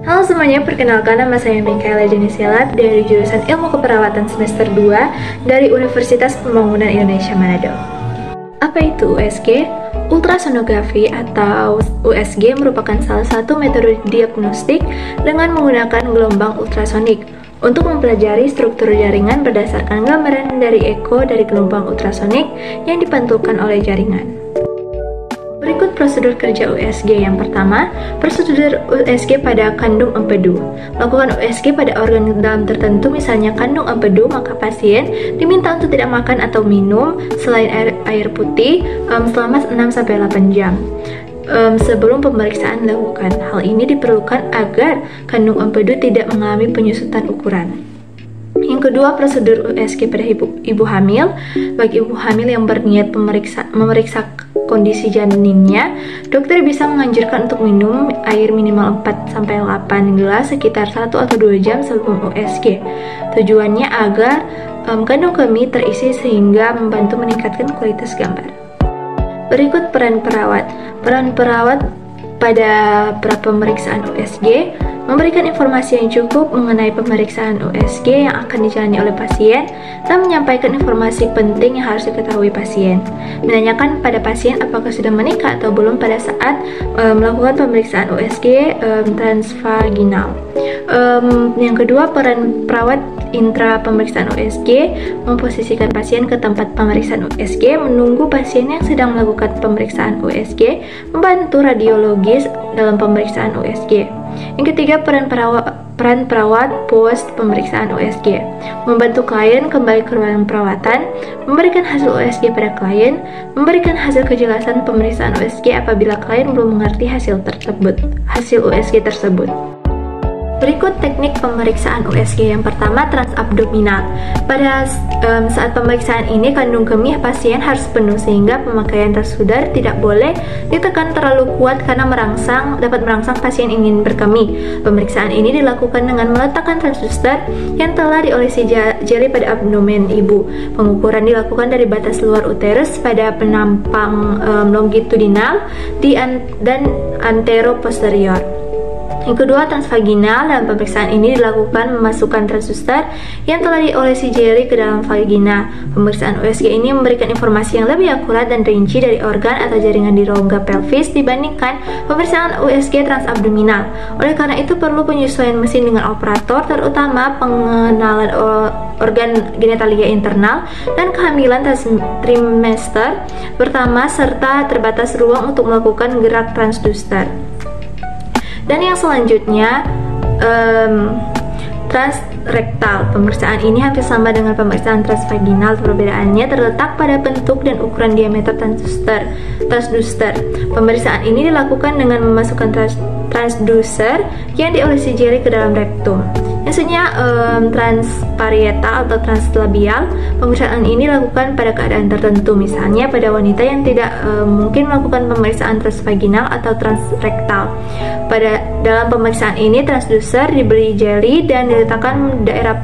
Halo semuanya, perkenalkan nama saya Mikaela Jenisilat dari jurusan Ilmu Keperawatan semester 2 dari Universitas Pembangunan Indonesia Manado. Apa itu USG? Ultrasonografi atau USG merupakan salah satu metode diagnostik dengan menggunakan gelombang ultrasonik untuk mempelajari struktur jaringan berdasarkan gambaran dari eko dari gelombang ultrasonik yang dipantulkan oleh jaringan. Berikut prosedur kerja USG. Yang pertama, prosedur USG pada kandung empedu. Lakukan USG pada organ dalam tertentu, misalnya kandung empedu, maka pasien diminta untuk tidak makan atau minum selain air putih selama 6-8 jam sebelum pemeriksaan dilakukan. Hal ini diperlukan agar kandung empedu tidak mengalami penyusutan ukuran. Yang kedua, prosedur USG pada ibu hamil. Bagi ibu hamil yang berniat memeriksa kondisi janinnya, dokter bisa menganjurkan untuk minum air minimal 4-8 gelas sekitar 1 atau 2 jam sebelum USG. Tujuannya agar kandung kemih terisi sehingga membantu meningkatkan kualitas gambar. Berikut peran perawat. Peran perawat pada pemeriksaan USG memberikan informasi yang cukup mengenai pemeriksaan USG yang akan dijalani oleh pasien dan menyampaikan informasi penting yang harus diketahui pasien. Menanyakan pada pasien apakah sudah menikah atau belum pada saat melakukan pemeriksaan USG transvaginal. Yang kedua, peran perawat intra pemeriksaan USG memposisikan pasien ke tempat pemeriksaan USG, menunggu pasien yang sedang melakukan pemeriksaan USG, membantu radiologis dalam pemeriksaan USG. Yang ketiga, peran perawat post pemeriksaan USG membantu klien kembali ke ruangan perawatan, memberikan hasil USG pada klien, memberikan hasil kejelasan pemeriksaan USG apabila klien belum mengerti hasil USG tersebut. Berikut teknik pemeriksaan USG. Yang pertama, transabdominal. Pada saat pemeriksaan ini, kandung kemih pasien harus penuh sehingga pemakaian transfuder tidak boleh ditekan terlalu kuat karena dapat merangsang pasien ingin berkemih. Pemeriksaan ini dilakukan dengan meletakkan transducer yang telah diolesi jeli pada abdomen ibu. Pengukuran dilakukan dari batas luar uterus pada penampang longitudinal dan antero-posterior. Yang kedua, transvaginal. Dalam pemeriksaan ini dilakukan memasukkan transducer yang telah diolesi jeli ke dalam vagina. Pemeriksaan USG ini memberikan informasi yang lebih akurat dan rinci dari organ atau jaringan di rongga pelvis dibandingkan pemeriksaan USG transabdominal. Oleh karena itu perlu penyesuaian mesin dengan operator, terutama pengenalan organ genitalia internal dan kehamilan trimester pertama serta terbatas ruang untuk melakukan gerak transducer. Dan yang selanjutnya, transrektal. Pemeriksaan ini hampir sama dengan pemeriksaan transvaginal. Perbedaannya terletak pada bentuk dan ukuran diameter transducer. Pemeriksaan ini dilakukan dengan memasukkan transducer yang diolesi jeli ke dalam rektum. Maksudnya transparietal atau translabial. Pemeriksaan ini dilakukan pada keadaan tertentu, misalnya pada wanita yang tidak mungkin melakukan pemeriksaan transvaginal atau transrektal. Dalam pemeriksaan ini, transducer diberi jeli dan diletakkan daerah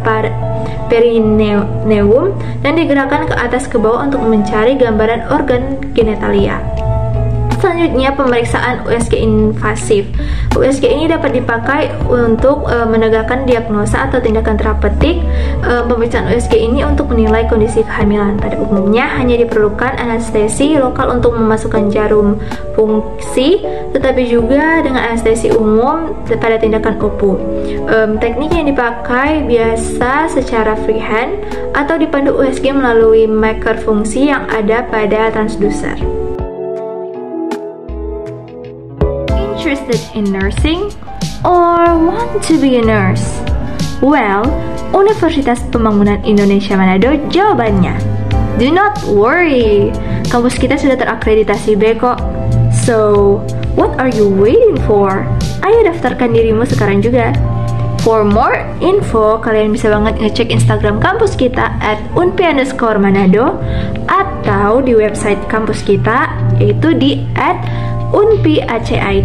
perineum dan digerakkan ke atas ke bawah untuk mencari gambaran organ genitalia. Selanjutnya, pemeriksaan USG invasif. USG ini dapat dipakai untuk menegakkan diagnosa atau tindakan terapeutik. Pemeriksaan USG ini untuk menilai kondisi kehamilan. Pada umumnya hanya diperlukan anestesi lokal untuk memasukkan jarum fungsi, tetapi juga dengan anestesi umum pada tindakan OPU. Teknik yang dipakai biasa secara freehand atau dipandu USG melalui maker fungsi yang ada pada transducer. Interested in nursing or want to be a nurse? Well, Universitas Pembangunan Indonesia Manado jawabannya. Do not worry, kampus kita sudah terakreditasi B kok. So, what are you waiting for? Ayo daftarkan dirimu sekarang juga. For more info, kalian bisa banget ngecek Instagram kampus kita @unpi_manado atau di website kampus kita yaitu di @unpi_acid.